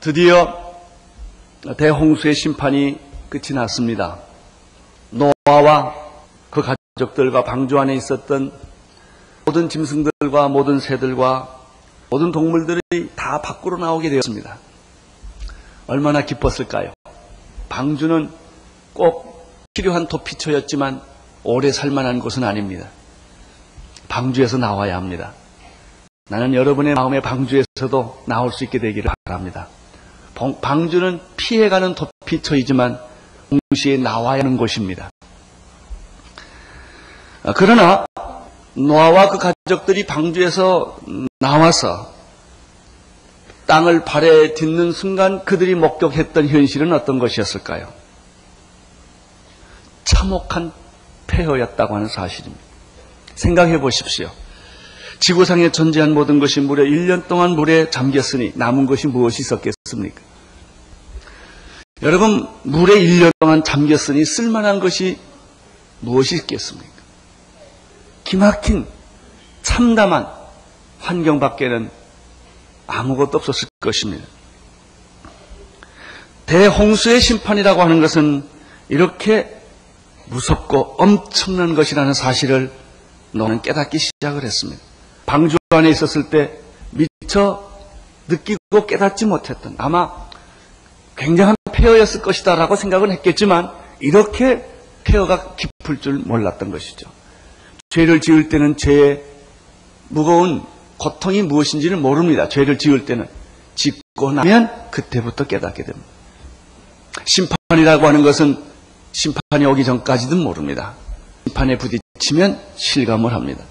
드디어 대홍수의 심판이 끝이 났습니다. 노아와 그 가족들과 방주 안에 있었던 모든 짐승들과 모든 새들과 모든 동물들이 다 밖으로 나오게 되었습니다. 얼마나 기뻤을까요? 방주는 꼭 필요한 도피처였지만 오래 살만한 곳은 아닙니다. 방주에서 나와야 합니다. 나는 여러분의 마음의 방주에서도 나올 수 있게 되기를 바랍니다. 방주는 피해가는 도피처이지만 동시에 나와야 하는 곳입니다. 그러나 노아와 그 가족들이 방주에서 나와서 땅을 발에 딛는 순간 그들이 목격했던 현실은 어떤 것이었을까요? 참혹한 폐허였다고 하는 사실입니다. 생각해 보십시오. 지구상에 존재한 모든 것이 무려 1년 동안 물에 잠겼으니 남은 것이 무엇이 있었겠습니까? 여러분, 물에 1년 동안 잠겼으니 쓸만한 것이 무엇이 있겠습니까? 기막힌 참담한 환경 밖에는 아무것도 없었을 것입니다. 대홍수의 심판이라고 하는 것은 이렇게 무섭고 엄청난 것이라는 사실을 노아는 깨닫기 시작을 했습니다. 방주 안에 있었을 때 미처 느끼고 깨닫지 못했던, 아마 굉장한 폐허였을 것이다 라고 생각은 했겠지만 이렇게 폐허가 깊을 줄 몰랐던 것이죠. 죄를 지을 때는 죄의 무거운 고통이 무엇인지를 모릅니다. 죄를 지을 때는. 짓고 나면 그때부터 깨닫게 됩니다. 심판이라고 하는 것은 심판이 오기 전까지는 모릅니다. 심판에 부딪히면 실감을 합니다.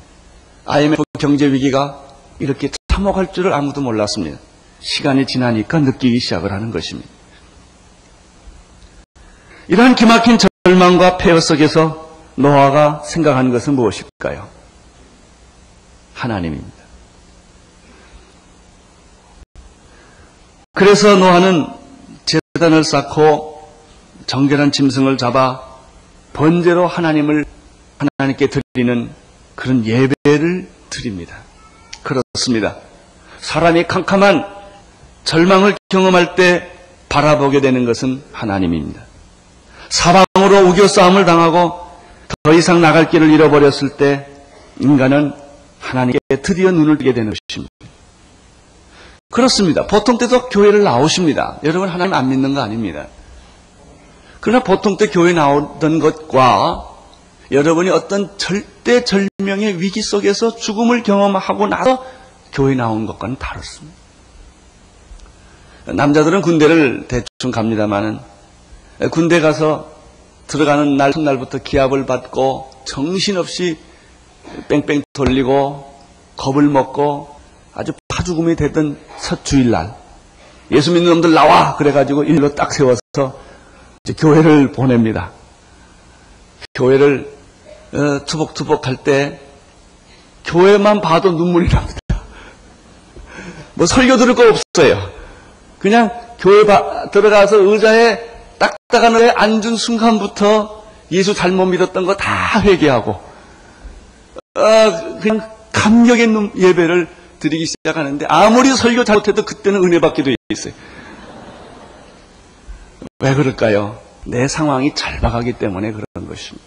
IMF 경제 위기가 이렇게 참혹할 줄을 아무도 몰랐습니다. 시간이 지나니까 느끼기 시작을 하는 것입니다. 이러한 기막힌 절망과 폐허 속에서 노아가 생각하는 것은 무엇일까요? 하나님입니다. 그래서 노아는 제단을 쌓고 정결한 짐승을 잡아 번제로 하나님께 드리는 그런 예배를 드립니다. 그렇습니다. 사람이 캄캄한 절망을 경험할 때 바라보게 되는 것은 하나님입니다. 사방으로 우겨싸움을 당하고 더 이상 나갈 길을 잃어버렸을 때 인간은 하나님께 드디어 눈을 뜨게 되는 것입니다. 그렇습니다. 보통 때도 교회를 나오십니다. 여러분 하나님 안 믿는 거 아닙니다. 그러나 보통 때 교회 나오던 것과 여러분이 어떤 절대절명의 위기 속에서 죽음을 경험하고 나서 교회 나온 것과는 다릅니다. 남자들은 군대를 대충 갑니다마는 군대 가서 들어가는 날 첫날부터 기합을 받고 정신없이 뺑뺑 돌리고 겁을 먹고 아주 파죽음이 되던 첫 주일날 예수 믿는 놈들 나와! 그래가지고 일로 딱 세워서 이제 교회를 보냅니다. 교회를 투복투복 할 때 교회만 봐도 눈물이 납니다. 뭐 설교 들을 거 없어요. 그냥 교회 들어가서 의자에 딱딱한 의자에 앉은 순간부터 예수 잘못 믿었던 거 다 회개하고 그냥 감격의 예배를 드리기 시작하는데 아무리 설교 잘못해도 그때는 은혜 받게 돼 있어요. 왜 그럴까요? 내 상황이 절박하기 때문에 그런 것입니다.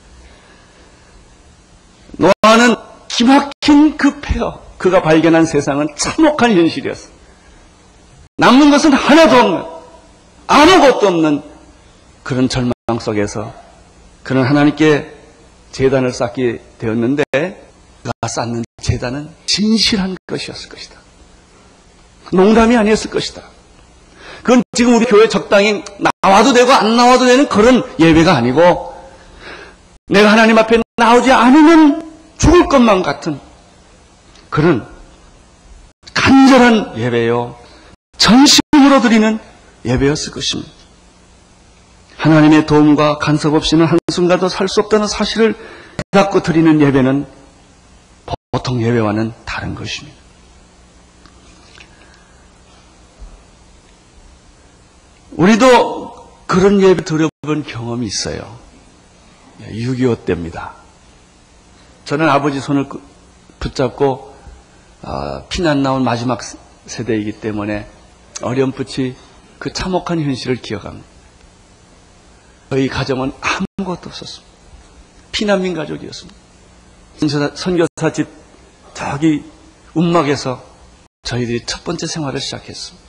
노아는 기막힌 그 폐허, 그가 발견한 세상은 참혹한 현실이었어요. 남는 것은 하나도 없는, 아무것도 없는 그런 절망 속에서 그는 하나님께 제단을 쌓게 되었는데 그가 쌓는 제단은 진실한 것이었을 것이다. 농담이 아니었을 것이다. 그건 지금 우리 교회 적당히 나와도 되고 안 나와도 되는 그런 예배가 아니고 내가 하나님 앞에 나오지 않으면 죽을 것만 같은 그런 간절한 예배요. 전심으로 드리는 예배였을 것입니다. 하나님의 도움과 간섭 없이는 한순간도 살 수 없다는 사실을 깨닫고 드리는 예배는 보통 예배와는 다른 것입니다. 우리도 그런 예배 드려본 경험이 있어요. 6.25 때입니다. 저는 아버지 손을 붙잡고 피난 나온 마지막 세대이기 때문에 어렴풋이 그 참혹한 현실을 기억합니다. 저희 가정은 아무것도 없었습니다. 피난민 가족이었습니다. 선교사 집 저기 움막에서 저희들이 첫 번째 생활을 시작했습니다.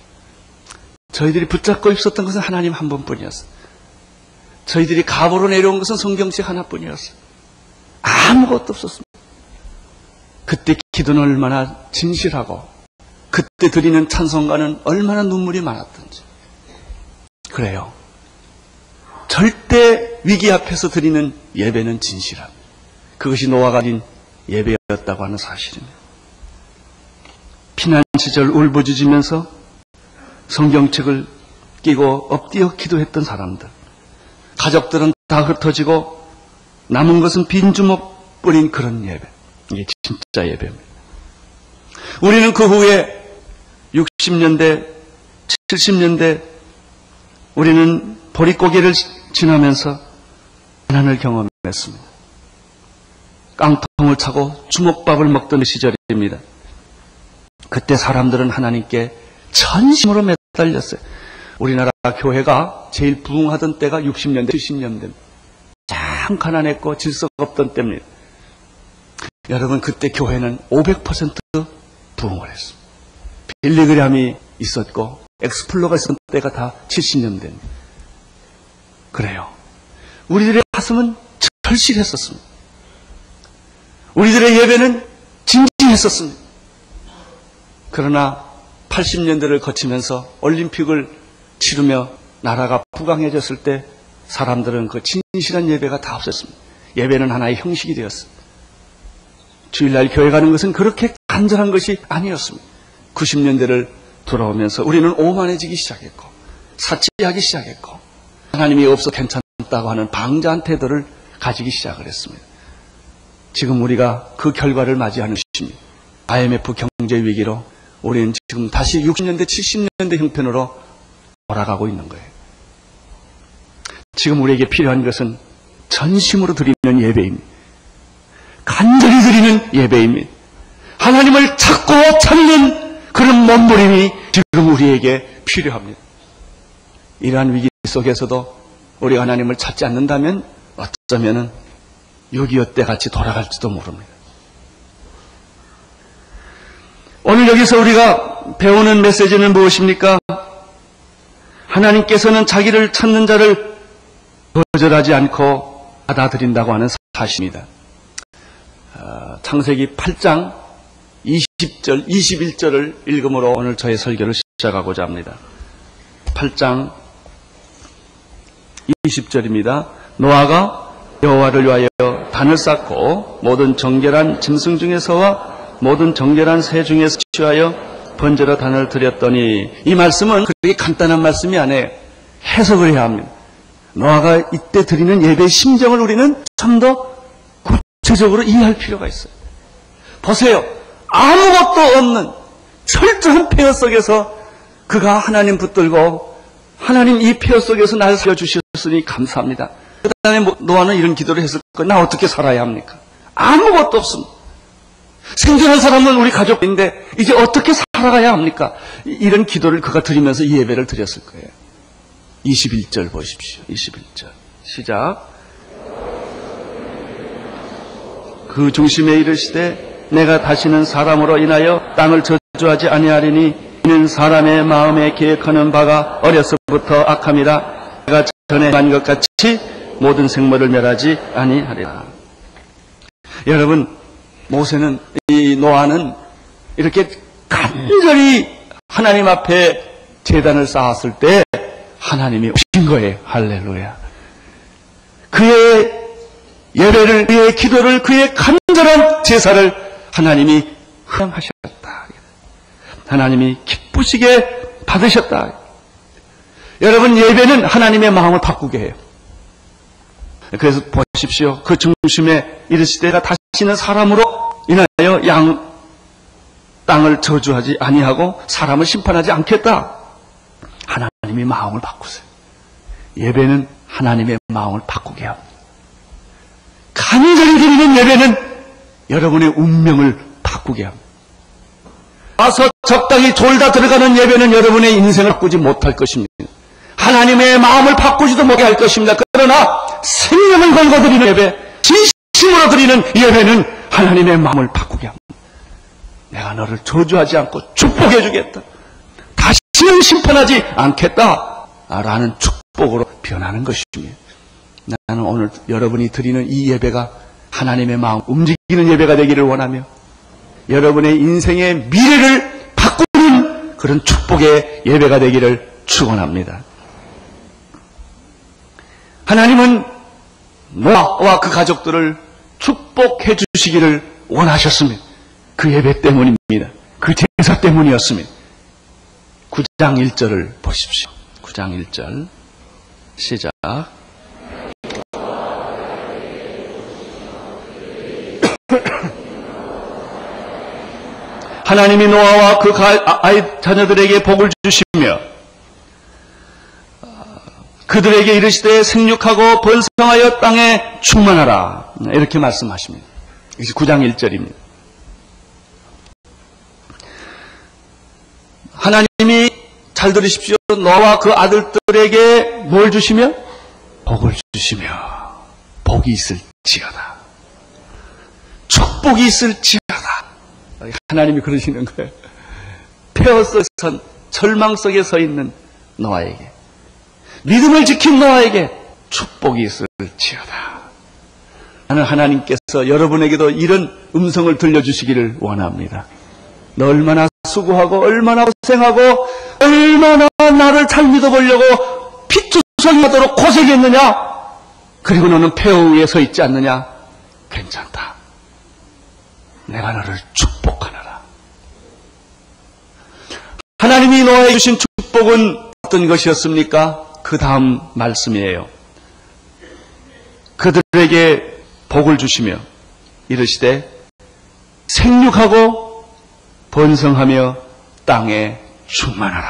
저희들이 붙잡고 있었던 것은 하나님 한 분뿐이었어요. 저희들이 갑으로 내려온 것은 성경책 하나뿐이었어요. 아무것도 없었습니다. 그때 기도는 얼마나 진실하고 그때 드리는 찬송가는 얼마나 눈물이 많았던지. 그래요. 절대 위기 앞에서 드리는 예배는 진실합니다. 그것이 노아가 드린 예배였다고 하는 사실입니다. 피난 시절 울부짖으면서 성경책을 끼고 엎드려 기도했던 사람들, 가족들은 다 흩어지고 남은 것은 빈 주먹 뿌린 그런 예배, 이게 진짜 예배입니다. 우리는 그 후에 60년대, 70년대 우리는 보릿고개를 지나면서 가난을 경험했습니다. 깡통을 차고 주먹밥을 먹던 시절입니다. 그때 사람들은 하나님께 전심으로 매달렸어요. 우리나라 교회가 제일 부흥하던 때가 60년대, 70년대입니다. 참 가난했고 질서가 없던 때입니다. 여러분, 그때 교회는 500% 부흥을 했습니다. 빌리그램이 있었고 엑스플로가 있었던 때가 다 70년대입니다. 그래요. 우리들의 가슴은 절실했었습니다. 우리들의 예배는 진지했었습니다. 그러나 80년대를 거치면서 올림픽을 치르며 나라가 부강해졌을 때 사람들은 그 진실한 예배가 다 없었습니다. 예배는 하나의 형식이 되었습니다. 주일날 교회 가는 것은 그렇게 간절한 것이 아니었습니다. 90년대를 돌아오면서 우리는 오만해지기 시작했고 사치하기 시작했고 하나님이 없어 괜찮다고 하는 방자한 태도를 가지기 시작을 했습니다. 지금 우리가 그 결과를 맞이하는 것입니다. IMF 경제 위기로 우리는 지금 다시 60년대, 70년대 형편으로 돌아가고 있는 거예요. 지금 우리에게 필요한 것은 전심으로 드리는 예배입니다. 간절히 드리는 예배입니다. 하나님을 찾고 찾는 그런 몸부림이 지금 우리에게 필요합니다. 이러한 위기 속에서도 우리가 하나님을 찾지 않는다면 어쩌면 6.25 때 같이 돌아갈지도 모릅니다. 오늘 여기서 우리가 배우는 메시지는 무엇입니까? 하나님께서는 자기를 찾는 자를 거절하지 않고 받아들인다고 하는 사실입니다. 창세기 8장 20절, 21절을 읽음으로 오늘 저의 설교를 시작하고자 합니다. 8장 20절입니다. 노아가 여호와를 위하여 단을 쌓고 모든 정결한 짐승 중에서와 모든 정결한 새 중에서 취하여 번제로 단을 드렸더니, 이 말씀은 그렇게 간단한 말씀이 아니에요. 해석을 해야 합니다. 노아가 이때 드리는 예배의 심정을 우리는 좀 더 구체적으로 이해할 필요가 있어요. 보세요. 아무것도 없는 철저한 폐허 속에서 그가 하나님 붙들고, 하나님 이 폐허 속에서 날 살려주셨으니 감사합니다. 그 다음에 노아는 이런 기도를 했을 거예요. 나 어떻게 살아야 합니까? 아무것도 없습니다. 생존한 사람은 우리 가족인데 이제 어떻게 살아가야 합니까? 이런 기도를 그가 드리면서 이 예배를 드렸을 거예요. 21절 보십시오. 21절 시작. 그 중심에 이르시되 내가 다시는 사람으로 인하여 땅을 저주하지 아니하리니 이는 사람의 마음에 계획하는 바가 어려서부터 악함이라. 내가 전에 한 것 같이 모든 생물을 멸하지 아니하리라. 여러분, 모세는, 이 노아는 이렇게 간절히 하나님 앞에 제단을 쌓았을 때 하나님이 오신 거예요. 할렐루야. 그의 예배를, 그의 기도를, 그의 간절한 제사를 하나님이 허용하셨다. 하나님이 기쁘시게 받으셨다. 여러분, 예배는 하나님의 마음을 바꾸게 해요. 그래서 보십시오. 그 중심에 이르시되 내가 다시는 사람으로 인하여 땅을 저주하지 아니하고 사람을 심판하지 않겠다. 하나님의 마음을 바꾸세요. 예배는 하나님의 마음을 바꾸게 합니다. 간절히 드리는 예배는 여러분의 운명을 바꾸게 합니다. 와서 적당히 졸다 들어가는 예배는 여러분의 인생을 바꾸지 못할 것입니다. 하나님의 마음을 바꾸지도 못할 것입니다. 그러나 생명을 걸고 드리는 예배, 진심으로 드리는 예배는 하나님의 마음을 바꾸게 합니다. 내가 너를 저주하지 않고 축복해 주겠다. 다시는 심판하지 않겠다. 라는 축복으로 변하는 것입니다. 나는 오늘 여러분이 드리는 이 예배가 하나님의 마음 움직이는 예배가 되기를 원하며 여러분의 인생의 미래를 바꾸는 그런 축복의 예배가 되기를 축원합니다. 하나님은 노아와 그 가족들을 축복해 주시기를 원하셨습니다. 그 예배 때문입니다. 그 제사 때문이었습니다. 9장 1절을 보십시오. 9장 1절 시작. 하나님이 노아와 그 자녀들에게 복을 주시며 그들에게 이르시되 생육하고 번성하여 땅에 충만하라. 이렇게 말씀하십니다. 이것이 9장 1절입니다. 하나님이 잘 들으십시오. 노아와 그 아들들에게 뭘 주시며? 복을 주시며 복이 있을지어다. 축복이 있을지어다. 하나님이 그러시는 거예요. 폐허 속에 선 절망 속에 서 있는 노아에게, 믿음을 지킨 노아에게 축복이 있을지어다. 나는 하나님께서 여러분에게도 이런 음성을 들려주시기를 원합니다. 너 얼마나 수고하고 얼마나 고생하고 얼마나 나를 잘 믿어보려고 피투성이하도록 고생했느냐? 그리고 너는 폐허 위에 서 있지 않느냐? 괜찮다. 내가 너를 축복하노라. 하나님이 노아에게 주신 축복은 어떤 것이었습니까? 그 다음 말씀이에요. 그들에게 복을 주시며 이르시되 생육하고 번성하며 땅에 충만하라.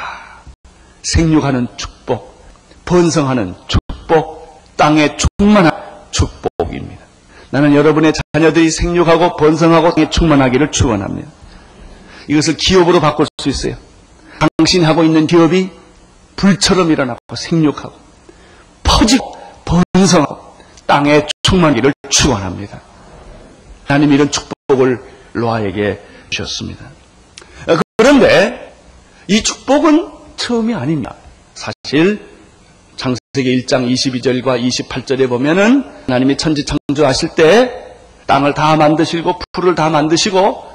생육하는 축복, 번성하는 축복, 땅에 충만한 축복입니다. 나는 여러분의 자녀들이 생육하고 번성하고 땅에 충만하기를 축원합니다. 이것을 기업으로 바꿀 수 있어요. 당신이 하고 있는 기업이 불처럼 일어나고 생육하고 퍼지고 번성하고 땅에 충만하기를 축원합니다. 하나님 이런 축복을 노아에게 주셨습니다. 그런데 이 축복은 처음이 아닙니다. 사실 창세기 1장 22절과 28절에 보면은 하나님이 천지 창조하실 때 땅을 다 만드시고 풀을 다 만드시고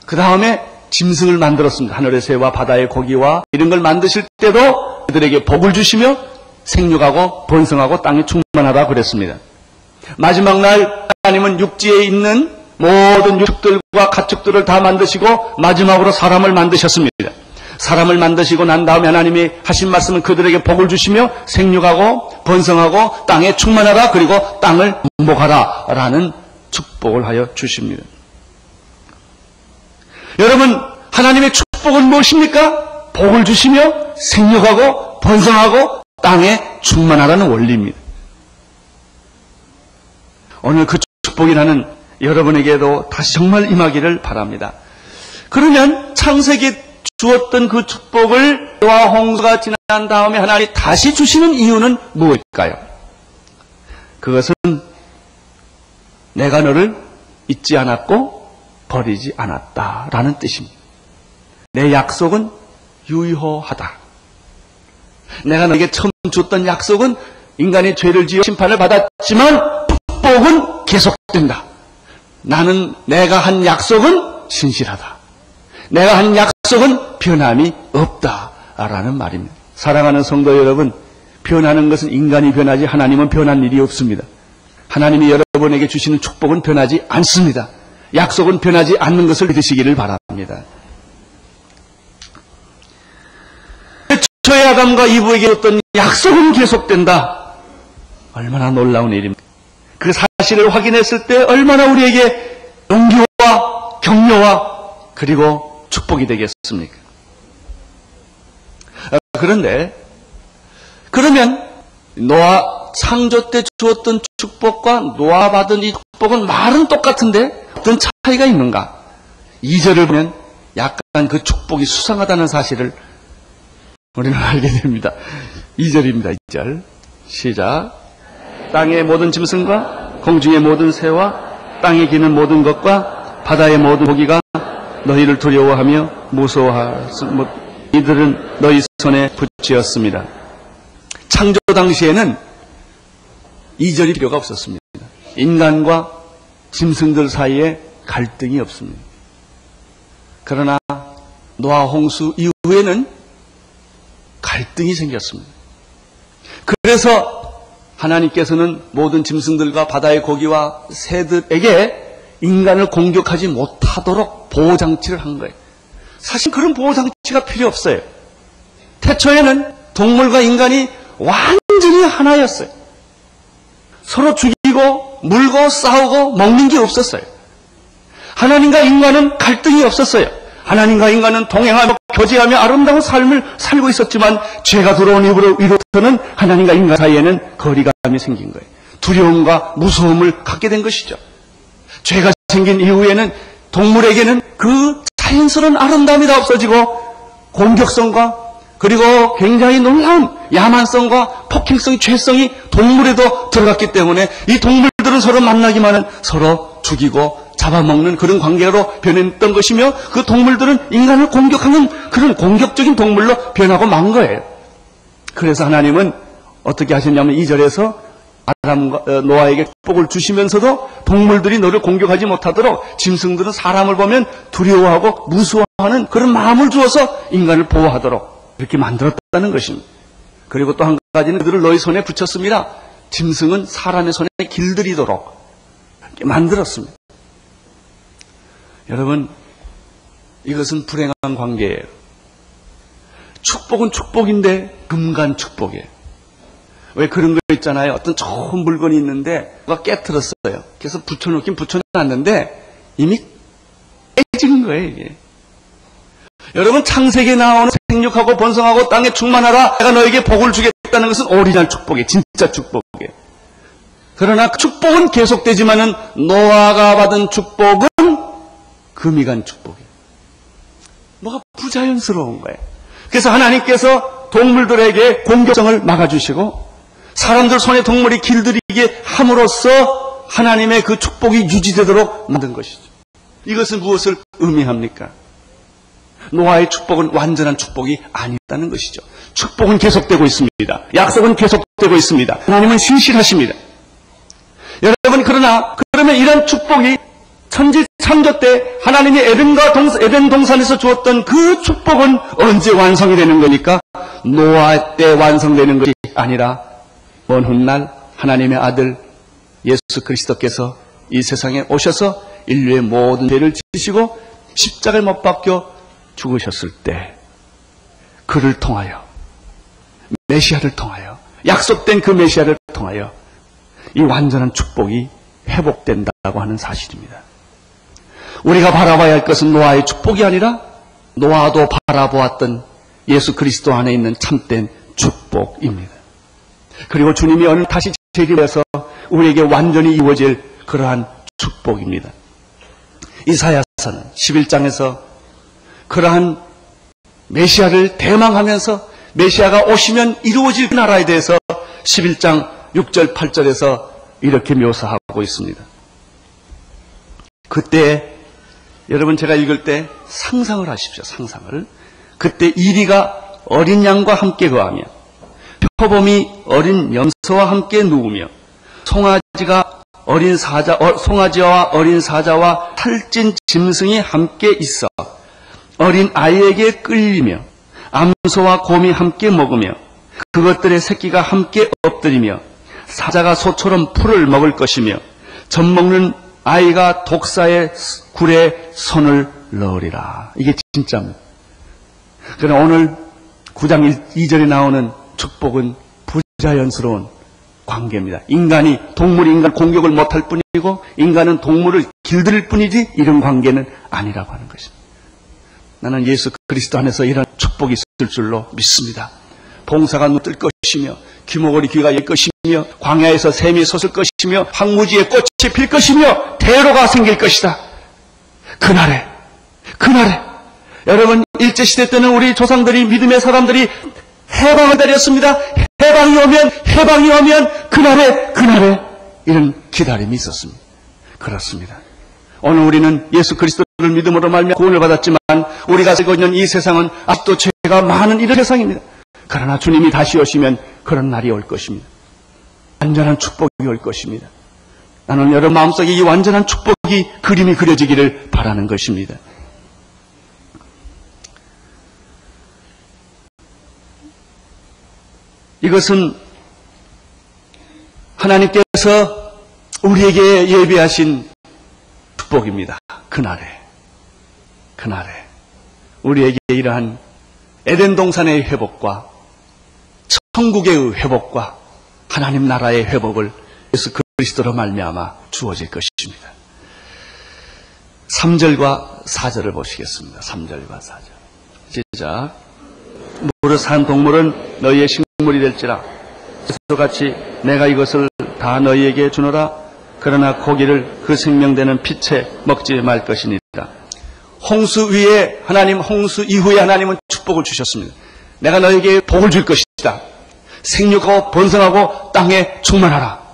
그 다음에 짐승을 만들었습니다. 하늘의 새와 바다의 고기와 이런 걸 만드실 때도 그들에게 복을 주시며 생육하고 번성하고 땅에 충만하다 그랬습니다. 마지막 날 하나님은 육지에 있는 모든 육축들과 가축들을 다 만드시고 마지막으로 사람을 만드셨습니다. 사람을 만드시고 난 다음에 하나님이 하신 말씀은 그들에게 복을 주시며 생육하고 번성하고 땅에 충만하라 그리고 땅을 정복하라 라는 축복을 하여 주십니다. 여러분, 하나님의 축복은 무엇입니까? 복을 주시며 생육하고 번성하고 땅에 충만하라는 원리입니다. 오늘 그 축복이 나는 여러분에게도 다시 정말 임하기를 바랍니다. 그러면 창세기 주었던 그 축복을 노아 홍수가 지난 다음에 하나님이 다시 주시는 이유는 무엇일까요? 그것은 내가 너를 잊지 않았고 버리지 않았다라는 뜻입니다. 내 약속은 유효하다. 내가 너에게 처음 줬던 약속은 인간이 죄를 지어 심판을 받았지만 축복은 계속된다. 나는 내가 한 약속은 신실하다. 내가 한 약속은 변함이 없다라는 말입니다. 사랑하는 성도 여러분, 변하는 것은 인간이 변하지 하나님은 변한 일이 없습니다. 하나님이 여러분에게 주시는 축복은 변하지 않습니다. 약속은 변하지 않는 것을 믿으시기를 바랍니다. 최초의 아담과 이브에게 줬던 약속은 계속된다. 얼마나 놀라운 일입니까? 그 사실을 확인했을 때 얼마나 우리에게 용기와 격려와 그리고 축복이 되겠습니까? 그러면 노아 창조 때 주었던 축복과 노아 받은 이 축복은 말은 똑같은데 어떤 차이가 있는가? 2절을 보면 약간 그 축복이 수상하다는 사실을 우리는 알게 됩니다. 2절입니다. 2절 시작. 땅의 모든 짐승과 공중의 모든 새와 땅에 기는 모든 것과 바다의 모든 고기가 너희를 두려워하며 무서워할 수 이들은 너희 손에 붙였습니다. 창조 당시에는 2절이 필요가 없었습니다. 인간과 짐승들 사이에 갈등이 없습니다. 그러나 노아 홍수 이후에는 갈등이 생겼습니다. 그래서 하나님께서는 모든 짐승들과 바다의 고기와 새들에게 인간을 공격하지 못하도록 보호장치를 한 거예요. 사실 그런 보호장치가 필요 없어요. 태초에는 동물과 인간이 완전히 하나였어요. 서로 죽이고 물고 싸우고 먹는 게 없었어요. 하나님과 인간은 갈등이 없었어요. 하나님과 인간은 동행하며 교제하며 아름다운 삶을 살고 있었지만 죄가 들어온 이후로부터는 하나님과 인간 사이에는 거리감이 생긴 거예요. 두려움과 무서움을 갖게 된 것이죠. 죄가 생긴 이후에는 동물에게는 그 자연스러운 아름다움이 다 없어지고 공격성과 그리고 굉장히 놀라운 야만성과 폭행성이 죄성이 동물에도 들어갔기 때문에 이 동물들은 서로 만나기만 하면 서로 죽이고 잡아먹는 그런 관계로 변했던 것이며 그 동물들은 인간을 공격하는 그런 공격적인 동물로 변하고 만 거예요. 그래서 하나님은 어떻게 하셨냐면 2절에서 아담과 노아에게 축복을 주시면서도 동물들이 너를 공격하지 못하도록 짐승들은 사람을 보면 두려워하고 무서워하는 그런 마음을 주어서 인간을 보호하도록 이렇게 만들었다는 것입니다. 그리고 또 한 가지는 그들을 너희 손에 붙였습니다. 짐승은 사람의 손에 길들이도록 이렇게 만들었습니다. 여러분, 이것은 불행한 관계예요. 축복은 축복인데 금간 축복이에요. 왜 그런 거 있잖아요. 어떤 좋은 물건이 있는데 누가 깨트렸어요. 그래서 붙여놓긴 붙여놨는데 이미 깨지는 거예요, 이게. 여러분, 창세기에 나오는 생육하고 번성하고 땅에 충만하라, 내가 너에게 복을 주겠다는 것은 오리지널 축복이에요. 진짜 축복이에요. 그러나 축복은 계속되지만은 노아가 받은 축복은 금이 간 축복이에요. 뭐가 부자연스러운 거예요. 그래서 하나님께서 동물들에게 공격성을 막아주시고 사람들 손에 동물이 길들이게 함으로써 하나님의 그 축복이 유지되도록 만든 것이죠. 이것은 무엇을 의미합니까? 노아의 축복은 완전한 축복이 아니었다는 것이죠. 축복은 계속되고 있습니다. 약속은 계속되고 있습니다. 하나님은 신실하십니다. 여러분, 그러면 이런 축복이 천지 창조 때 하나님이 에덴 동산에서 주었던 그 축복은 언제 완성이 되는 거니까? 노아 때 완성되는 것이 아니라 먼 훗날 하나님의 아들 예수 그리스도께서 이 세상에 오셔서 인류의 모든 죄를 지시고 십자가에 못 박혀 죽으셨을 때 그를 통하여 메시아를 통하여 약속된 그 메시아를 통하여 이 완전한 축복이 회복된다고 하는 사실입니다. 우리가 바라봐야 할 것은 노아의 축복이 아니라 노아도 바라보았던 예수 그리스도 안에 있는 참된 축복입니다. 그리고 주님이 어느 다시 재림해서 우리에게 완전히 이루어질 그러한 축복입니다. 이사야서는 11장에서 그러한 메시아를 대망하면서 메시아가 오시면 이루어질 그 나라에 대해서 11장 6절 8절에서 이렇게 묘사하고 있습니다. 그때 여러분, 제가 읽을 때 상상을 하십시오. 상상을. 그때 이리가 어린 양과 함께 거하며 표범이 어린 염소와 함께 누우며 송아지와 어린 사자와 탈진 짐승이 함께 있어 어린 아이에게 끌리며 암소와 곰이 함께 먹으며 그것들의 새끼가 함께 엎드리며 사자가 소처럼 풀을 먹을 것이며 젖먹는 아이가 독사의 굴에 손을 넣으리라. 이게 진짜입니다. 그러나 오늘 9장 2절에 나오는 축복은 부자연스러운 관계입니다. 동물이 인간 공격을 못할 뿐이고 인간은 동물을 길들일 뿐이지 이런 관계는 아니라고 하는 것입니다. 나는 예수 그리스도 안에서 이런 축복이 있을 줄로 믿습니다. 봉사가 눈뜰 것이며 귀머거리 귀가 열 것이며 광야에서 샘이 솟을 것이며 황무지에 꽃이 필 것이며 대로가 생길 것이다. 그날에 여러분, 일제시대 때는 우리 조상들이, 믿음의 사람들이 해방을 기다렸습니다. 해방이 오면 그날에 이런 기다림이 있었습니다. 그렇습니다. 오늘 우리는 예수 그리스도를 믿음으로 말미암아 구원을 받았지만 우리가 살고 있는 이 세상은 아직도 죄가 많은 이런 세상입니다. 그러나 주님이 다시 오시면 그런 날이 올 것입니다. 완전한 축복이 올 것입니다. 나는 여러분 마음속에 이 완전한 축복이 그림이 그려지기를 바라는 것입니다. 이것은 하나님께서 우리에게 예비하신 축복입니다. 그날에 우리에게 이러한 에덴 동산의 회복과 천국의 회복과 하나님 나라의 회복을 예수 그리스도로 말미암아 주어질 것입니다. 3절과 4절을 보시겠습니다. 3절과 4절. 시작. 무릇 산 동물은 너희의 식물이 될지라 예수같이 내가 이것을 다 너희에게 주노라. 그러나 고기를 그 생명되는 빛에 먹지 말 것이니라. 홍수 위에 하나님, 홍수 이후에 하나님은 축복을 주셨습니다. 내가 너희에게 복을 줄 것이다. 생육하고 번성하고 땅에 충만하라.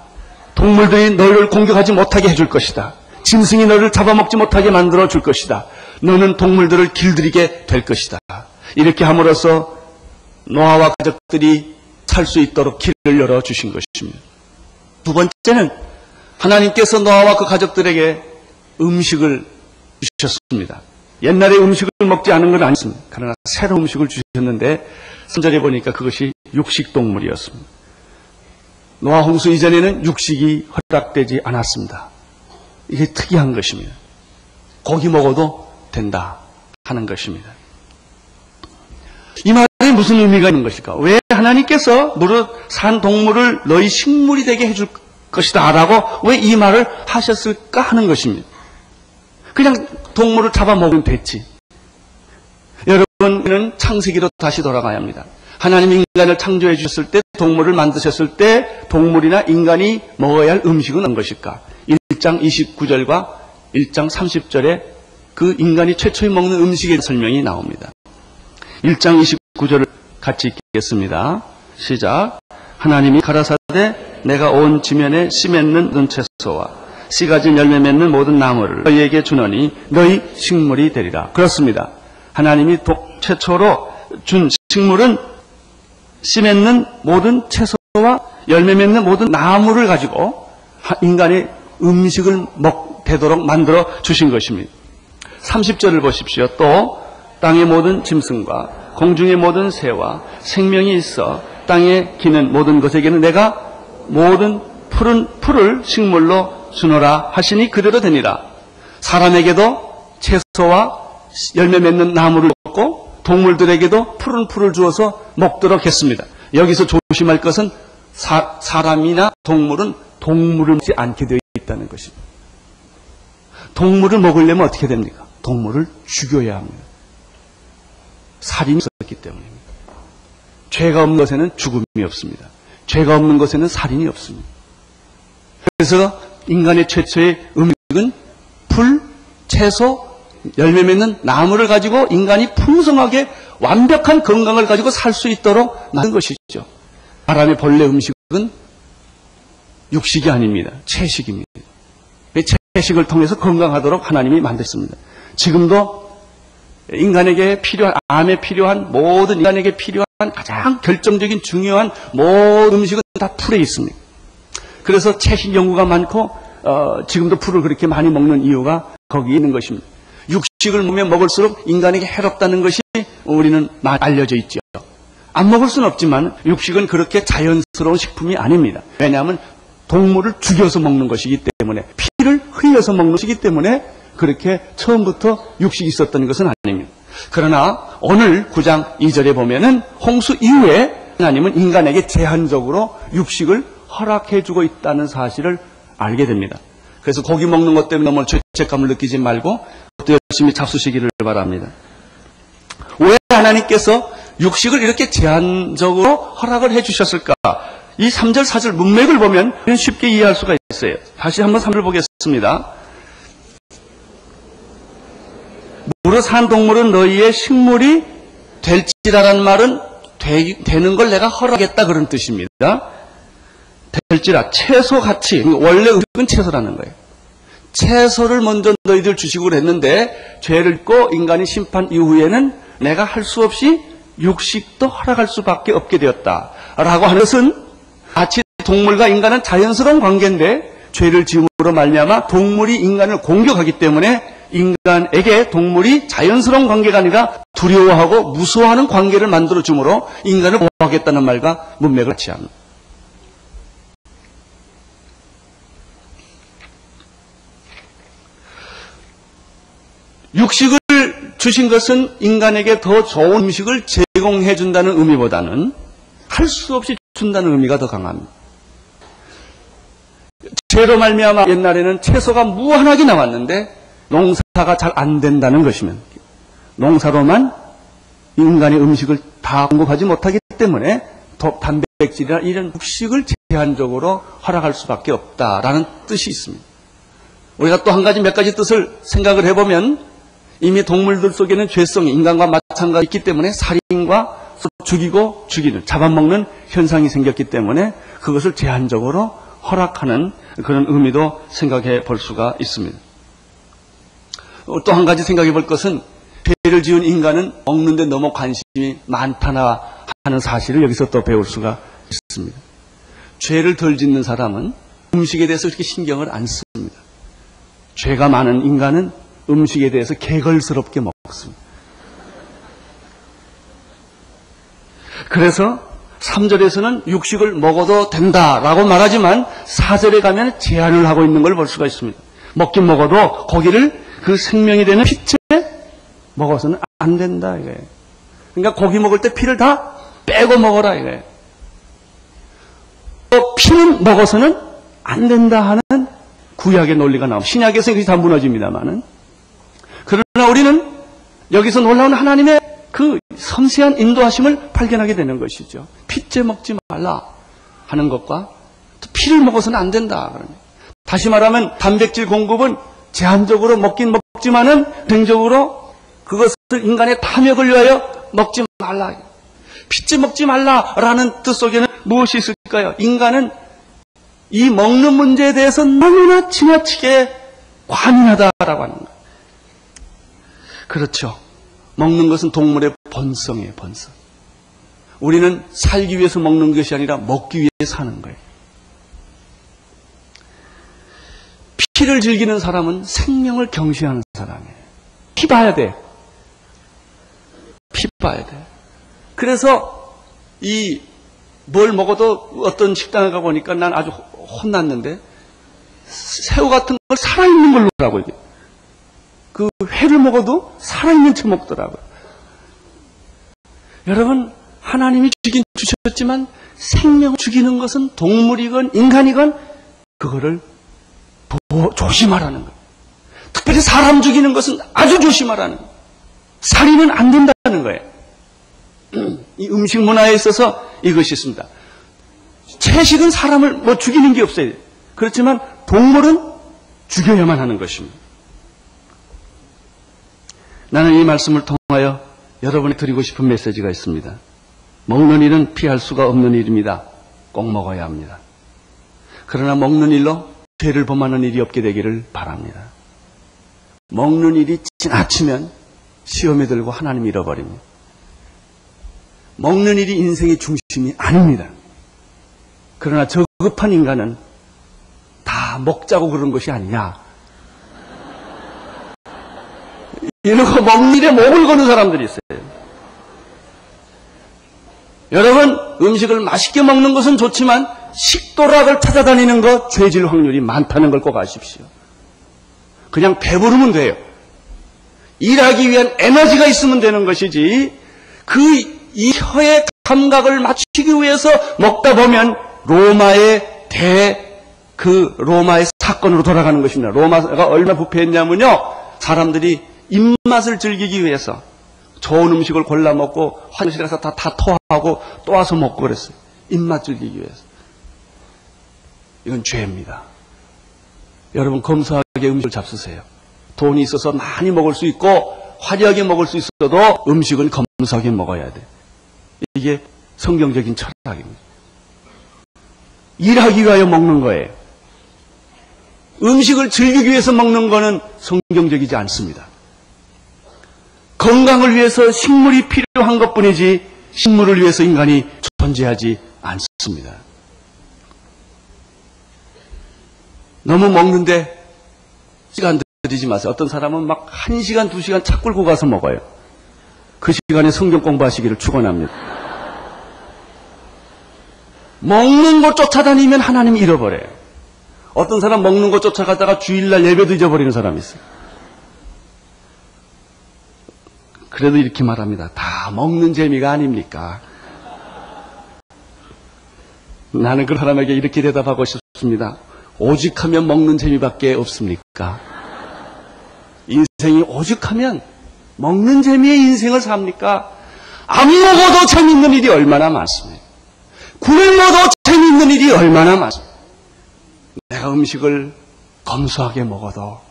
동물들이 너희를 공격하지 못하게 해줄 것이다. 짐승이 너를 잡아먹지 못하게 만들어 줄 것이다. 너는 동물들을 길들이게 될 것이다. 이렇게 함으로써 노아와 가족들이 살 수 있도록 길을 열어주신 것입니다. 두 번째는 하나님께서 노아와 그 가족들에게 음식을 주셨습니다. 옛날에 음식을 먹지 않은 건 아니었습니다. 그러나 새로운 음식을 주셨는데 3절에 보니까 그것이 육식동물이었습니다. 노아 홍수 이전에는 육식이 허락되지 않았습니다. 이게 특이한 것입니다. 고기 먹어도 된다 하는 것입니다. 이 말에 무슨 의미가 있는 것일까? 왜 하나님께서 무릇 산 동물을 너희 식물이 되게 해줄 것이다 라고 왜 이 말을 하셨을까 하는 것입니다. 그냥 동물을 잡아먹으면 됐지. 여러분은 창세기로 다시 돌아가야 합니다. 하나님 인간을 창조해 주셨을 때, 동물을 만드셨을 때 동물이나 인간이 먹어야 할 음식은 어떤 것일까? 1장 29절과 1장 30절에 그 인간이 최초에 먹는 음식의 설명이 나옵니다. 1장 29절을 같이 읽겠습니다. 시작. 하나님이 가라사대 내가 온 지면에 씨 맺는 모든 채소와 씨 가진 열매 맺는 모든 나무를 너희에게 주노니 너희 식물이 되리라. 그렇습니다. 하나님이 최초로 준 식물은 씨 맺는 모든 채소와 열매 맺는 모든 나무를 가지고 인간의 음식을 되도록 만들어 주신 것입니다. 30절을 보십시오. 또 땅의 모든 짐승과 공중의 모든 새와 생명이 있어 땅에 기는 모든 것에게는 내가 모든 푸른 풀을 식물로 주노라 하시니 그대로 되니라. 사람에게도 채소와 열매 맺는 나무를 줬고 동물들에게도 푸른 풀을 주어서 먹도록 했습니다. 여기서 조심할 것은 사람이나 동물은 동물을 먹지 않게 되어 있다는 것입니다. 동물을 먹으려면 어떻게 됩니까? 동물을 죽여야 합니다. 살인이 있었기 때문입니다. 죄가 없는 것에는 죽음이 없습니다. 죄가 없는 것에는 살인이 없습니다. 그래서 인간의 최초의 음식은 풀, 채소, 열매 맺는 나무를 가지고 인간이 풍성하게 완벽한 건강을 가지고 살 수 있도록 만든 것이죠. 사람의 본래 음식은 육식이 아닙니다. 채식입니다. 채식을 통해서 건강하도록 하나님이 만드셨습니다. 지금도 인간에게 필요한, 암에 필요한 모든 인간에게 필요한 가장 결정적인 중요한 모든 음식은 다 풀에 있습니다. 그래서 채식 연구가 많고 지금도 풀을 그렇게 많이 먹는 이유가 거기에 있는 것입니다. 육식을 먹으면 먹을수록 인간에게 해롭다는 것이 우리는 많이 알려져 있죠. 안 먹을 수는 없지만 육식은 그렇게 자연스러운 식품이 아닙니다. 왜냐하면 동물을 죽여서 먹는 것이기 때문에, 피를 흘려서 먹는 것이기 때문에 그렇게 처음부터 육식이 있었던 것은 아닙니다. 그러나 오늘 9장 2절에 보면은 홍수 이후에 하나님은 인간에게 제한적으로 육식을 허락해주고 있다는 사실을 알게 됩니다. 그래서 고기 먹는 것 때문에 너무 죄책감을 느끼지 말고 또 열심히 잡수시기를 바랍니다. 왜 하나님께서 육식을 이렇게 제한적으로 허락을 해주셨을까? 이 3절, 4절 문맥을 보면 쉽게 이해할 수가 있어요. 다시 한번 3절 보겠습니다. 무릇 물어 산 동물은 너희의 식물이 될지라라는 말은 되는 걸 내가 허락했다 그런 뜻입니다. 될지라 채소같이 원래 음식은 채소라는 거예요. 채소를 먼저 너희들 주식으로 했는데 죄를 짓고 인간이 심판 이후에는 내가 할 수 없이 육식도 허락할 수밖에 없게 되었다라고 하는 것은 마치 동물과 인간은 자연스러운 관계인데 죄를 지음으로 말미암아 동물이 인간을 공격하기 때문에 인간에게 동물이 자연스러운 관계가 아니라 두려워하고 무서워하는 관계를 만들어 주므로 인간을 보호하겠다는 말과 문맥을 같이 합니다. 육식을 주신 것은 인간에게 더 좋은 음식을 제공해 준다는 의미보다는 할 수 없이 준다는 의미가 더 강합니다. 죄로 말미암아 옛날에는 채소가 무한하게 나왔는데 농사가 잘 안 된다는 것이면 농사로만 인간의 음식을 다 공급하지 못하기 때문에 단백질이나 이런 육식을 제한적으로 허락할 수밖에 없다라는 뜻이 있습니다. 우리가 또 한 가지 몇 가지 뜻을 생각을 해보면 이미 동물들 속에는 죄성이 인간과 마찬가지 있기 때문에 살인과 죽이고 죽이는 잡아먹는 현상이 생겼기 때문에 그것을 제한적으로 허락하는 그런 의미도 생각해 볼 수가 있습니다. 또 한 가지 생각해 볼 것은 죄를 지은 인간은 먹는데 너무 관심이 많다나 하는 사실을 여기서 또 배울 수가 있습니다. 죄를 덜 짓는 사람은 음식에 대해서 그렇게 신경을 안 씁니다. 죄가 많은 인간은 음식에 대해서 개걸스럽게 먹습니다. 그래서 3절에서는 육식을 먹어도 된다라고 말하지만 4절에 가면 제한을 하고 있는 걸 볼 수가 있습니다. 먹긴 먹어도 고기를 그 생명이 되는 피째 먹어서는 안 된다 이거예요. 그러니까 고기 먹을 때 피를 다 빼고 먹어라 이거예요. 또 피는 먹어서는 안 된다 하는 구약의 논리가 나옵니다. 신약에서 이것이 다 무너집니다만은. 그러나 우리는 여기서 놀라운 하나님의 그 섬세한 인도하심을 발견하게 되는 것이죠. 피째 먹지 말라 하는 것과 또 피를 먹어서는 안 된다. 다시 말하면 단백질 공급은 제한적으로 먹긴 먹지만은 대중적으로 그것을 인간의 탐욕을 위하여 먹지 말라. 피째 먹지 말라라는 뜻 속에는 무엇이 있을까요? 인간은 이 먹는 문제에 대해서 너무나 지나치게 과민하다라고 하는 거예요. 그렇죠. 먹는 것은 동물의 본성이에요, 본성. 우리는 살기 위해서 먹는 것이 아니라 먹기 위해 사는 거예요. 피를 즐기는 사람은 생명을 경시하는 사람이에요. 피 봐야 돼. 피 봐야 돼. 그래서 뭘 먹어도 어떤 식당에 가보니까 난 아주 혼났는데 새우 같은 걸 살아있는 걸로 하라고 이게. 그 회를 먹어도 살아있는 채 먹더라고요. 여러분, 하나님이 주긴 주셨지만 생명을 죽이는 것은 동물이건 인간이건 그거를 조심하라는 거예요. 특별히 사람 죽이는 것은 아주 조심하라는 거예요. 살인은 안 된다는 거예요. 이 음식 문화에 있어서 이것이 있습니다. 채식은 사람을 죽이는 게 없어요. 그렇지만 동물은 죽여야만 하는 것입니다. 나는 이 말씀을 통하여 여러분이 드리고 싶은 메시지가 있습니다. 먹는 일은 피할 수가 없는 일입니다. 꼭 먹어야 합니다. 그러나 먹는 일로 죄를 범하는 일이 없게 되기를 바랍니다. 먹는 일이 지나치면 시험에 들고 하나님 잃어버립니다. 먹는 일이 인생의 중심이 아닙니다. 그러나 저급한 인간은 다 먹자고 그런 것이 아니냐. 이러고 먹는 일에 목을 거는 사람들이 있어요. 여러분, 음식을 맛있게 먹는 것은 좋지만 식도락을 찾아다니는 것 죄질 확률이 많다는 걸 꼭 아십시오. 그냥 배부르면 돼요. 일하기 위한 에너지가 있으면 되는 것이지 이 혀의 감각을 맞추기 위해서 먹다 보면 로마의 사건으로 돌아가는 것입니다. 로마가 얼마나 부패했냐면요. 사람들이 입맛을 즐기기 위해서 좋은 음식을 골라 먹고 화장실에 가서 다 토하고 또 와서 먹고 그랬어요. 입맛 즐기기 위해서. 이건 죄입니다. 여러분 검소하게 음식을 잡수세요. 돈이 있어서 많이 먹을 수 있고 화려하게 먹을 수 있어도 음식은 검소하게 먹어야 돼. 이게 성경적인 철학입니다. 일하기 위하여 먹는 거예요. 음식을 즐기기 위해서 먹는 거는 성경적이지 않습니다. 건강을 위해서 식물이 필요한 것뿐이지 식물을 위해서 인간이 존재하지 않습니다. 너무 먹는데 시간 들이지 마세요. 어떤 사람은 막 1시간, 2시간 차 끌고 가서 먹어요. 그 시간에 성경 공부하시기를 축원합니다. 먹는 거 쫓아다니면 하나님 잃어버려요. 어떤 사람 먹는 거 쫓아가다가 주일날 예배도 잊어버리는 사람이 있어요. 그래도 이렇게 말합니다. 다 먹는 재미가 아닙니까? 나는 그 사람에게 이렇게 대답하고 싶습니다. 오직 하면 먹는 재미밖에 없습니까? 인생이 오죽하면 먹는 재미의 인생을 삽니까? 안 먹어도 재밌는 일이 얼마나 많습니까? 굶어도 재밌는 일이 얼마나 많습니까? 내가 음식을 검소하게 먹어도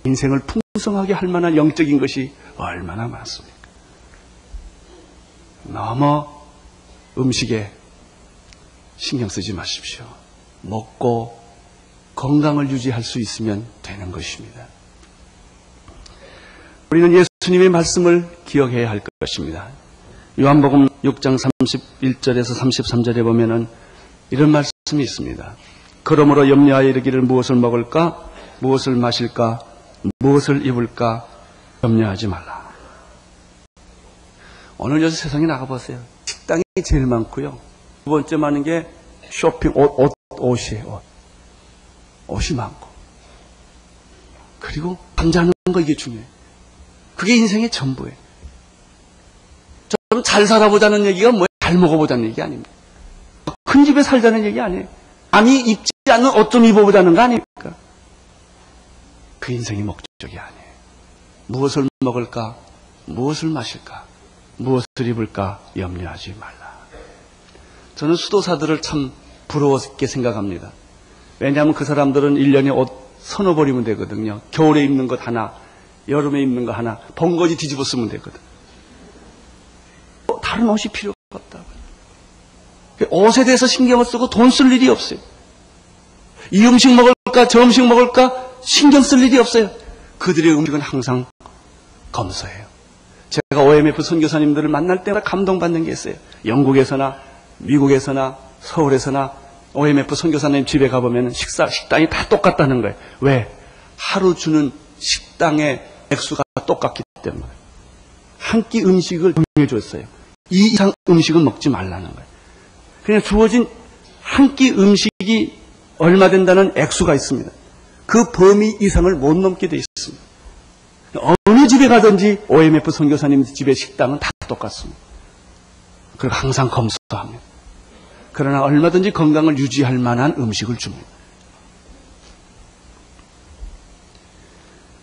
인생을 풍성하게 할 만한 영적인 것이 얼마나 많습니까? 너무 음식에 신경 쓰지 마십시오. 먹고 건강을 유지할 수 있으면 되는 것입니다. 우리는 예수님의 말씀을 기억해야 할 것입니다. 요한복음 6장 31절에서 33절에 보면은 이런 말씀이 있습니다. 그러므로 염려하여 이르기를 무엇을 먹을까, 무엇을 마실까, 무엇을 입을까 염려하지 말라. 오늘 요새 세상에 나가보세요. 식당이 제일 많고요. 두 번째 많은 게 쇼핑, 옷이에요. 옷이 많고. 그리고 잠자는 거 이게 중요해요. 그게 인생의 전부예요. 좀 잘 살아보자는 얘기가 뭐예요? 잘 먹어보자는 얘기 아닙니다. 큰 집에 살자는 얘기 아니에요. 남이 입지 않는 옷 좀 입어보자는 거 아닙니까? 그 인생이 목적이 아니에요. 무엇을 먹을까? 무엇을 마실까? 무엇을 입을까? 염려하지 말라. 저는 수도사들을 참 부러웠게 생각합니다. 왜냐하면 그 사람들은 1년에 옷 서너 벌이면 되거든요. 겨울에 입는 것 하나, 여름에 입는 거 하나, 번거지 뒤집어 쓰면 되거든. 다른 옷이 필요가 없다고요. 옷에 대해서 신경을 쓰고 돈 쓸 일이 없어요. 이 음식 먹을까, 저 음식 먹을까 신경 쓸 일이 없어요. 그들의 음식은 항상 검소해요. 제가 OMF 선교사님들을 만날 때마다 감동받는 게 있어요. 영국에서나 미국에서나 서울에서나 OMF 선교사님 집에 가보면 식당이 다 똑같다는 거예요. 왜? 하루 주는 식당의 액수가 똑같기 때문에. 한 끼 음식을 정해줬어요. 이 이상 음식은 먹지 말라는 거예요. 그냥 주어진 한 끼 음식이 얼마 된다는 액수가 있습니다. 그 범위 이상을 못 넘게 돼 있습니다. 어느 집에 가든지 OMF 선교사님 집의 식당은 다 똑같습니다. 그리고 항상 검소합니다. 그러나 얼마든지 건강을 유지할 만한 음식을 줍니다.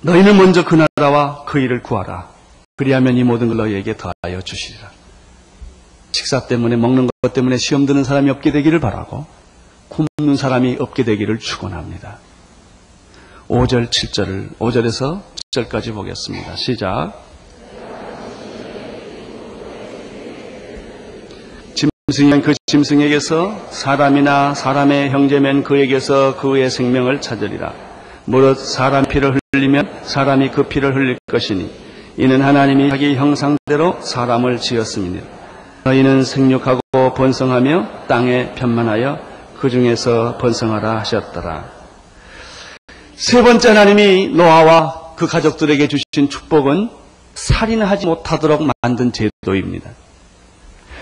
너희는 먼저 그 나라와 그 일을 구하라. 그리하면 이 모든 걸 너희에게 더하여 주시리라. 식사 때문에 먹는 것 때문에 시험 드는 사람이 없게 되기를 바라고 굶는 사람이 없게 되기를 축원합니다. 5절, 7절을 5절에서 7절까지 보겠습니다. 시작. 짐승이면 그 짐승에게서 사람이나 사람의 형제면 그에게서 그의 생명을 찾으리라. 무릇 사람 피를 흘리면 사람이 그 피를 흘릴 것이니 이는 하나님이 자기 형상대로 사람을 지었음이니라. 너희는 생육하고 번성하며 땅에 편만하여 그 중에서 번성하라 하셨더라. 세 번째 하나님이 노아와 그 가족들에게 주신 축복은 살인하지 못하도록 만든 제도입니다.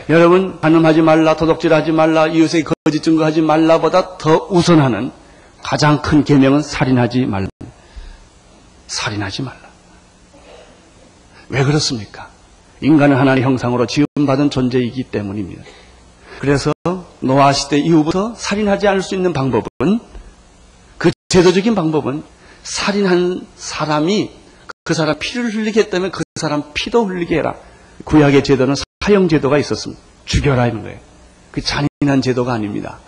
여러분, 간음하지 말라, 도둑질하지 말라, 이웃에게 거짓 증거하지 말라보다 더 우선하는 가장 큰 계명은 살인하지 말라. 살인하지 말라. 왜 그렇습니까? 인간은 하나님의 형상으로 지음받은 존재이기 때문입니다. 그래서 노아 시대 이후부터 살인하지 않을 수 있는 방법은, 그 제도적인 방법은 살인한 사람이 그 사람 피를 흘리게 했다면 그 사람 피도 흘리게 해라. 구약의 제도는 사형 제도가 있었습니다. 죽여라 이런 거예요. 그 잔인한 제도가 아닙니다.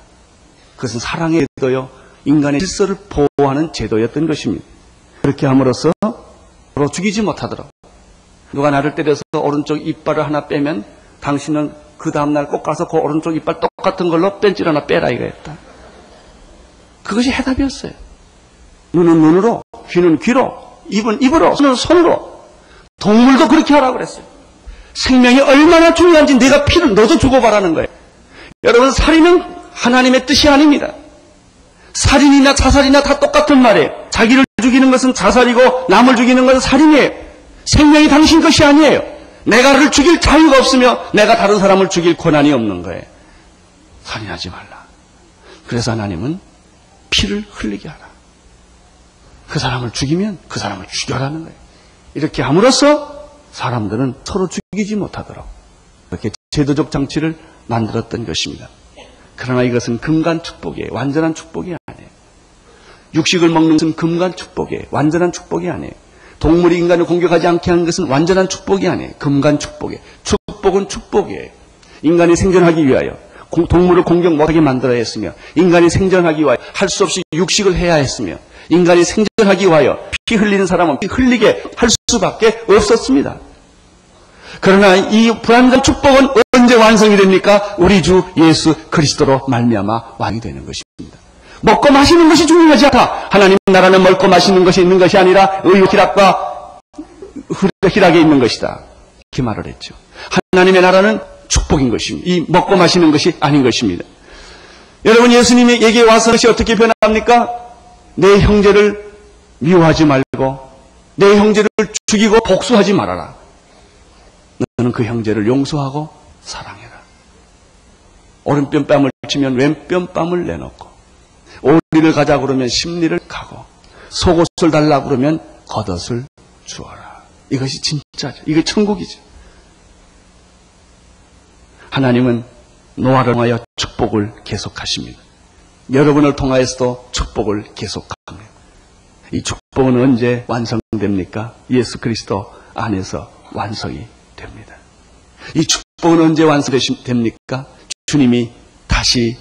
그것은 사랑의 제도요, 인간의 질서를 보호하는 제도였던 것입니다. 그렇게 함으로써 서로 죽이지 못하도록 누가 나를 때려서 오른쪽 이빨을 하나 빼면 당신은 그 다음날 꼭 가서 그 오른쪽 이빨 똑같은 걸로 뺀질 하나 빼라 이거였다. 그것이 해답이었어요. 눈은 눈으로, 귀는 귀로, 입은 입으로, 손은 손으로. 동물도 그렇게 하라고 그랬어요. 생명이 얼마나 중요한지 내가 피를 너도 주고바라는 거예요. 여러분, 살인은 하나님의 뜻이 아닙니다. 살인이나 자살이나 다 똑같은 말이에요. 자기를 죽이는 것은 자살이고 남을 죽이는 것은 살인이에요. 생명이 당신 것이 아니에요. 내가를 죽일 자유가 없으며 내가 다른 사람을 죽일 권한이 없는 거예요. 살인하지 말라. 그래서 하나님은 피를 흘리게 하라. 그 사람을 죽이면 그 사람을 죽여라는 거예요. 이렇게 함으로써 사람들은 서로 죽이지 못하도록 이렇게 제도적 장치를 만들었던 것입니다. 그러나 이것은 금간 축복이에요. 완전한 축복이 아니에요. 육식을 먹는 것은 금간 축복이에요. 완전한 축복이 아니에요. 동물이 인간을 공격하지 않게 하는 것은 완전한 축복이 아니에요. 금간 축복이에요. 축복은 축복이에요. 인간이 생존하기 위하여 동물을 공격 못하게 만들어야 했으며, 인간이 생존하기 위하여 할 수 없이 육식을 해야 했으며, 인간이 생존하기 위하여 피 흘리는 사람은 피 흘리게 할 수밖에 없었습니다. 그러나 이 불완전 축복은 언제 완성이 됩니까? 우리 주 예수 그리스도로 말미암아 완이 되는 것입니다. 먹고 마시는 것이 중요하지 않다. 하나님 나라는 먹고 마시는 것이 있는 것이 아니라 의와 희락과 희락에 있는 것이다. 이렇게 말을 했죠. 하나님의 나라는 축복인 것입니다. 이 먹고 마시는 것이 아닌 것입니다. 여러분, 예수님에게 와서 것이 어떻게 변합니까? 내 형제를 미워하지 말고 내 형제를 죽이고 복수하지 말아라. 너는 그 형제를 용서하고 사랑해라. 오른편 뺨을 치면 왼편 뺨을 내놓고, 오리를 가자 그러면 십리를 가고, 속옷을 달라 그러면 겉옷을 주어라. 이것이 진짜죠. 이게 천국이죠. 하나님은 노아를 통하여 축복을 계속하십니다. 여러분을 통하여서도 축복을 계속합니다. 이 축복은 언제 완성됩니까? 예수 그리스도 안에서 완성이 됩니다. 이 축복은 언제 완성됩니까? 주님이 다시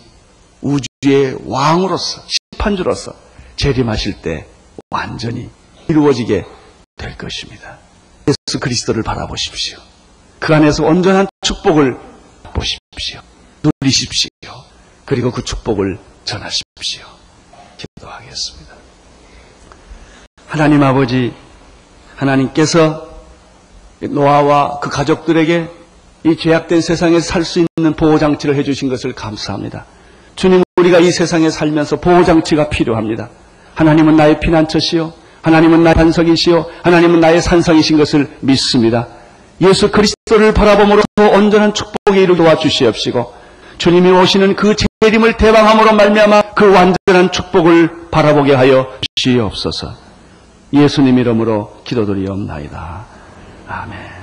우주의 왕으로서, 심판주로서 재림하실 때 완전히 이루어지게 될 것입니다. 예수 그리스도를 바라보십시오. 그 안에서 온전한 축복을 보십시오. 누리십시오. 그리고 그 축복을 전하십시오. 기도하겠습니다. 하나님 아버지, 하나님께서 노아와 그 가족들에게 이 죄악된 세상에서 살 수 있는 보호장치를 해주신 것을 감사합니다. 주님, 우리가 이 세상에 살면서 보호장치가 필요합니다. 하나님은 나의 피난처시요, 하나님은 나의 반석이시요, 하나님은 나의 산성이신 것을 믿습니다. 예수 그리스도를 바라봄으로써 온전한 축복에 이르게 도와주시옵시고, 주님이 오시는 그 재림을 대방함으로 말미암아 그 완전한 축복을 바라보게 하여 주시옵소서. 예수님 이름으로 기도드리옵나이다. 아멘.